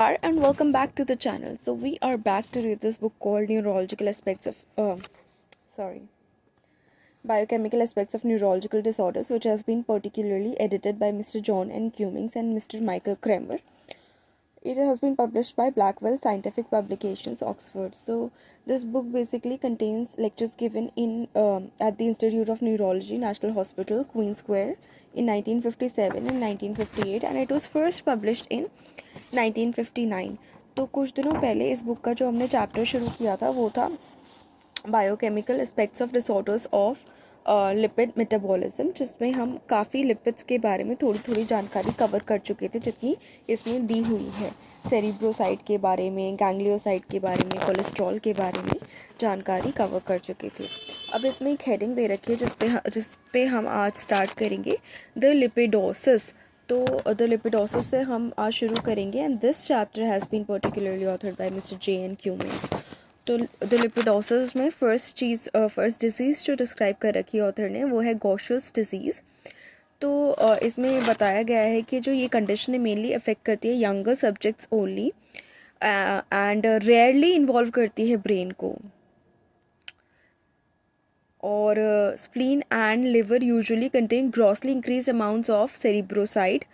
And welcome back to the channel. So we are back to read this book called Neurological Aspects of sorry Biochemical Aspects of Neurological Disorders, which has been particularly edited by Mr. John N. Cummings and Mr. Michael Kramer. It has been published by Blackwell Scientific Publications, Oxford. So this book basically contains lectures given in at the Institute of Neurology, National Hospital, Queen Square, in 1957 and 1958, and it was first published in 1959. तो कुछ दिनों पहले इस book का जो हमने chapter शुरू किया था वो था biochemical aspects of disorders of lipid metabolism, जिसमें हम काफ़ी लिपिड्स के बारे में थोड़ी थोड़ी जानकारी कवर कर चुके थे जितनी इसमें दी हुई है। सेरिब्रोसाइट के बारे में, गैंग्लियोसाइट के बारे में, कोलेस्ट्रॉल के बारे में जानकारी कवर कर चुके थे। अब इसमें एक हेडिंग दे रखी है जिस पे हम आज स्टार्ट करेंगे, द लिपिडोसिस। तो द लिपिडोसिस से हम आज शुरू करेंगे and this chapter has been particularly authored by mister J.N. Cummings। तो द लिपिडोसिस में फर्स्ट डिजीज़ जो डिस्क्राइब कर रखी है ऑथर ने वो है गॉशेस डिजीज़। तो इसमें बताया गया है कि जो ये कंडीशन है मेनली अफेक्ट करती है younger subjects only and rarely involve करती है ब्रेन को, और spleen and liver usually contain grossly increase amounts of cerebroside.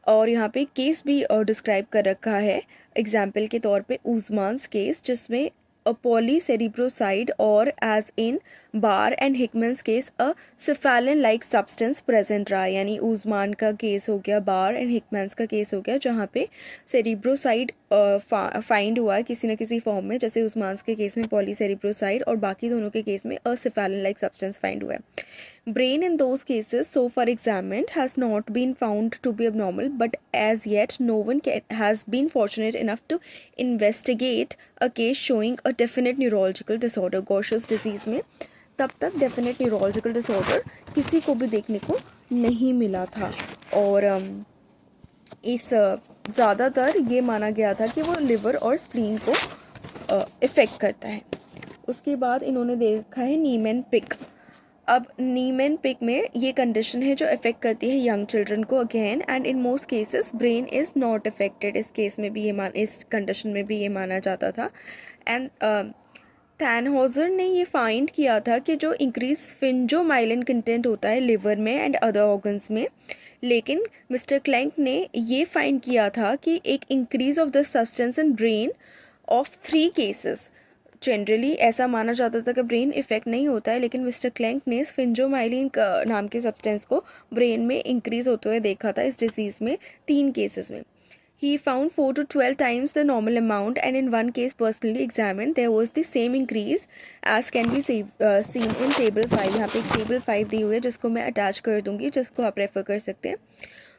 और यहाँ पे केस भी डिस्क्राइब कर रखा है एग्जाम्पल के तौर पे उस्मान्स केस, जिसमें a polycerebroside, or as in Barr and Hickman's case a cephalin like substance present रहा। यानी उस्मान का केस हो गया, बार एंड हिकमैन्स का केस हो गया, जहाँ पे सेरिब्रोसाइड फाइंड हुआ है किसी न किसी फॉर्म में, जैसे उस्मान्स के केस में पॉलीसेरिब्रोसाइड और बाकी दोनों के केस में अ cephalin like substance फाइंड हुआ है। Brain in those cases so far examined has not been found to be abnormal, but as yet no one has been fortunate enough to investigate a case showing a definite neurological disorder. Gaucher's disease में तब तक definite neurological disorder किसी को भी देखने को नहीं मिला था, और इस ज़्यादातर ये माना गया था कि वो लिवर और स्प्लीन को इफ़ेक्ट करता है। उसके बाद इन्होंने देखा है नीमैन-पिक। अब नीमैन-पिक में ये कंडीशन है जो अफेक्ट करती है यंग चिल्ड्रन को again, and in most cases brain is not affected. इस केस में भी इस कंडीशन में भी ये माना जाता था। एंड थैनहॉजर ने ये फाइंड किया था कि जो इंक्रीज फिंजोमाइलिन कंटेंट होता है लिवर में एंड अदर ऑर्गन्स में, लेकिन मिस्टर क्लैंक ने ये फाइंड किया था कि एक increase of the substance in brain of 3 cases. Generally ऐसा माना जाता था कि ब्रेन इफेक्ट नहीं होता है, लेकिन मिस्टर क्लैंक ने स्फिंजोमाइलिन नाम के सब्सटेंस को ब्रेन में इंक्रीज होते हुए देखा था इस डिजीज़ में 3 केसेस में। He found 4 to 12 times the normal amount, and in one case personally examined there was the same increase as can be seen in table 5। यहाँ पे एक table 5 दी हुई है जिसको मैं अटैच कर दूँगी, जिसको आप रेफर कर सकते हैं।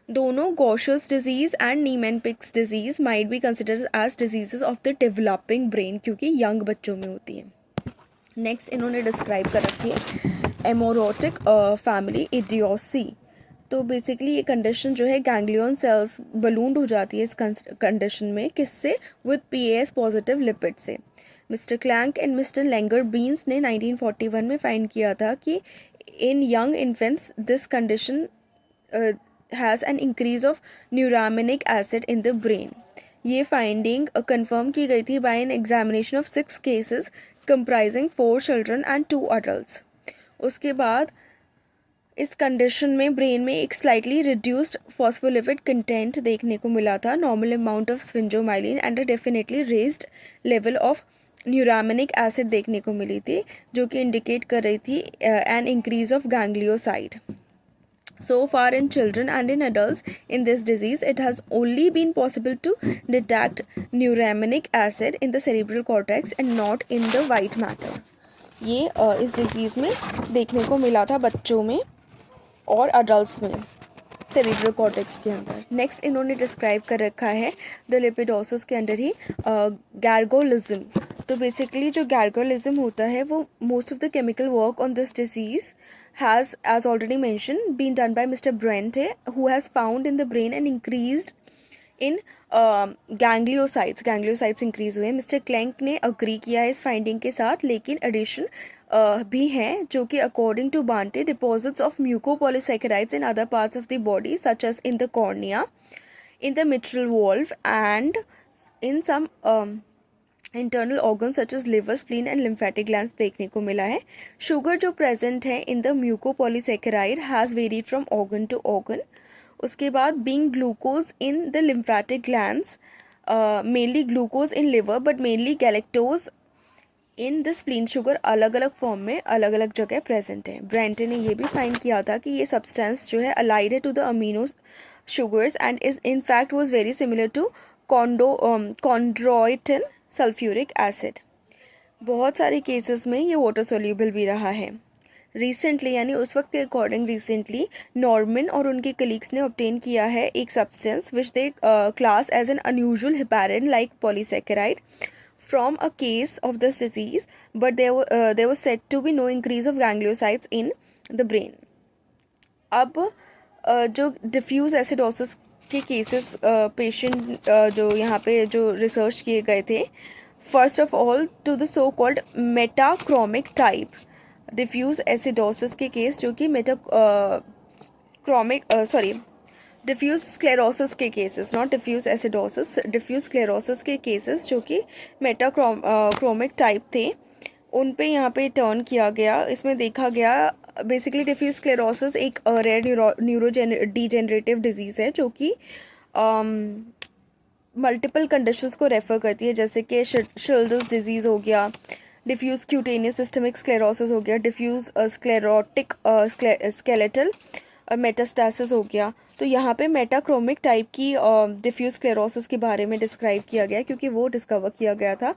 दोनों Gaucher's disease and Niemann Pick's disease might be considered as diseases of the developing brain, क्योंकि यंग बच्चों में होती हैं। नेक्स्ट इन्होंने डिस्क्राइब कर रखी है एमोरोटिक फैमिली इडियोसी। तो बेसिकली ये कंडीशन जो है गैंग्लियन सेल्स बलून्ड हो जाती है इस कंडीशन में, किससे? विद PAS पॉजिटिव लिपिड से। Mister Klenk and mister Langerbeins ने 1941 में फाइंड किया था कि in young infants this condition has an increase of neuraminic acid in the brain. ये फाइंडिंग कंफर्म की गई थी by an examination of 6 cases comprising 4 children and 2 adults. उसके बाद इस कंडीशन में ब्रेन में एक स्लाइटली रिड्यूस्ड फॉस्फोलिपिड कंटेंट देखने को मिला था, normal amount of sphingomyelin and a definitely raised level of neuraminic acid देखने को मिली थी, जो कि इंडिकेट कर रही थी N increase of ganglioside. So far in children and in adults in this disease, it has only been possible to detect neuraminic acid in the cerebral cortex and not in the white matter। ये इस disease में देखने को मिला था बच्चों में और अडल्ट्स में सेरिब्रल कॉर्टेक्स के अंदर। नेक्स्ट इन्होंने डिस्क्राइब कर रखा है द लिपिडोसिस के अंदर ही गैर्गोलिज्म। तो बेसिकली जो गैर्गोलिज्म होता है वो most of the chemical work on this disease has, as already mentioned, been done by Mr. Brente, who has found in the brain and increased in gangliocytes। gangliocytes increase हुए। Mister clank ने agree किया है इस finding के साथ, लेकिन addition भी हैं जो कि अकॉर्डिंग टू बांटे deposits of mucopolysaccharides in other parts of the body such as in the cornea, in the mitral valve, and in some internal organ such as liver, spleen and lymphatic glands देखने को मिला है। Sugar जो present है in the mucopolysaccharide has varied from organ to organ. उसके बाद being glucose in the lymphatic glands, mainly glucose in liver but mainly galactose in the spleen. Sugar अलग अलग फॉर्म में अलग अलग जगह प्रेजेंट है। ब्रेंटन ने ये भी फाइंड किया था कि ये सब्सटेंस जो है अलाइड है to the amino sugars and is in fact was very similar to chondroitin sulphuric acid. बहुत सारे केसेस में ये वाटर सोल्यूबल भी रहा है। रिसेंटली यानी उस वक्त के अकॉर्डिंग रिसेंटली नॉर्मन और उनके कलीग्स ने ऑब्टेन किया है एक substance which they class as an unusual heparin like polysaccharide from a case of this disease, but there was said to be no increase of gangliosides in the brain. अब जो diffuse acidosis के cases patient जो यहाँ पे जो research किए गए थे, first of all to the so called metachromic type diffuse acidosis के केस जो कि डिफ्यूज़ स्क्लेरोसिस के cases, not diffuse acidosis, diffuse sclerosis के केसेस जो कि मेटाक्रोमिक टाइप थे, उन पे यहाँ पे टर्न किया गया। इसमें देखा गया बेसिकली डिफ्यूज़ स्क्लेरोसिस एक रेयर डिजेनरेटिव डिजीज़ है जो कि मल्टीपल कंडीशंस को रेफ़र करती है, जैसे कि शिल्डर्स डिजीज़ हो गया, डिफ्यूज़ क्यूटेनियस सिस्टमिक स्क्लेरोसिस हो गया, डिफ्यूज़ स्क्लेरोटिक स्केलेटल मेटास्टासिस हो गया। तो यहाँ पे मेटाक्रोमिक टाइप की डिफ्यूज़ स्क्लेरोसिस के बारे में डिस्क्राइब किया गया क्योंकि वो डिस्कवर किया गया था।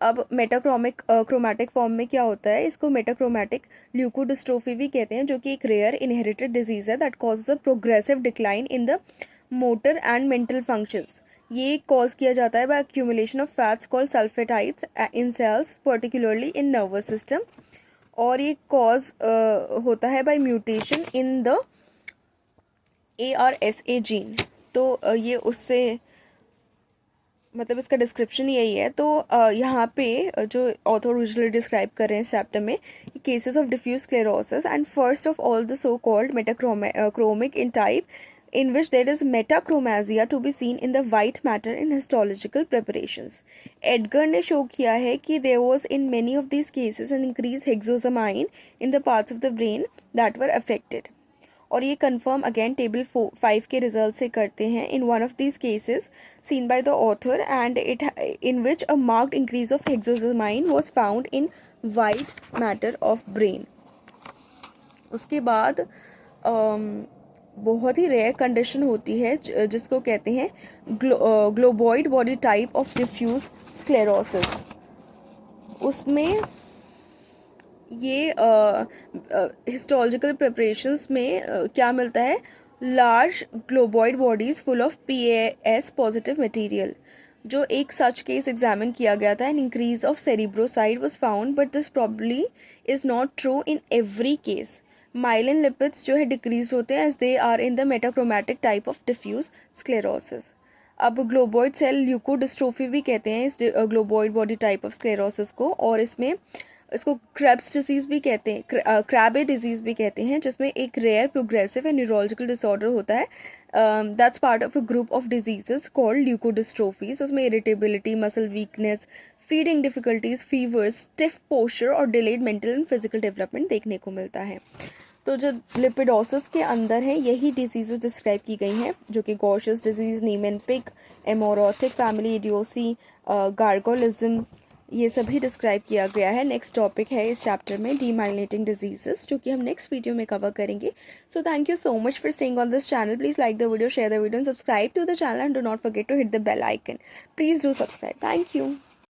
अब मेटाक्रोमिक क्रोमैटिक फॉर्म में क्या होता है, इसको मेटाक्रोमैटिक ल्यूकोडिस्ट्रोफी भी कहते हैं, जो कि एक रेयर इनहेरिटेड डिजीज़ है that causes a progressive decline in the motor and mental functions. ये कॉज किया जाता है by accumulation of fats called sulfatides in cells particularly in nervous system, और ये कॉज होता है by mutation in the ARSA gene. तो ये उससे मतलब इसका डिस्क्रिप्शन यही है। तो यहाँ पे जो ऑथर ओरिजिनली डिस्क्राइब कर रहे हैं इस चैप्टर में cases of diffuse sclerosis and first of all the so called metachromic in type in which there is metachromasia to be seen in the white matter in histological preparations. Edgar ने show किया है कि there was in many of these cases an increased hexosamine in the parts of the brain that were affected. और ये confirm again table 5 के result से करते हैं in one of these cases seen by the author and it in which a marked increase of hexosamine was found in white matter of brain. उसके बाद बहुत ही rare condition होती है जिसको कहते हैं globoid body type of diffuse sclerosis. उसमें ये हिस्टोलॉजिकल प्रिपरेशंस में क्या मिलता है, large globoid bodies full of PAS positive material. जो एक सच केस एग्जामिन किया गया था an increase of cerebroside was found, but this probably is not true in every case. Myelin lipids जो है डिक्रीज होते हैं as they are in the metachromatic type of diffuse sclerosis. अब globoid cell ल्यूकोडिस्ट्रोफी भी कहते हैं इस ग्लोबॉइड बॉडी टाइप ऑफ स्क्लेरोसिस को, और इसको क्रेब्स डिजीज़ भी कहते हैं, क्रैबे डिजीज़ भी कहते हैं, जिसमें एक rare progressive and neurological disorder होता है that's part of a group of diseases called leukodystrophies. इसमें irritability, muscle weakness, feeding difficulties, fever, stiff posture और delayed mental and physical development देखने को मिलता है। तो जो लिपिडोसिस के अंदर है यही डिजीज़ेस डिस्क्राइब की गई हैं, जो कि गॉशस डिजीज़, नीमेनपिक, एमोरोटिक फैमिली इडियोसी, गार्गोलिज्म, ये सभी डिस्क्राइब किया गया है। नेक्स्ट टॉपिक है इस चैप्टर में डीमाइलिनेटिंग डिजीजेस, जो कि हम नेक्स्ट वीडियो में कवर करेंगे। So thank you so much for staying on this channel. Please like the video, share the video and subscribe to the channel and do not forget to hit the bell icon. Please do subscribe. Thank you.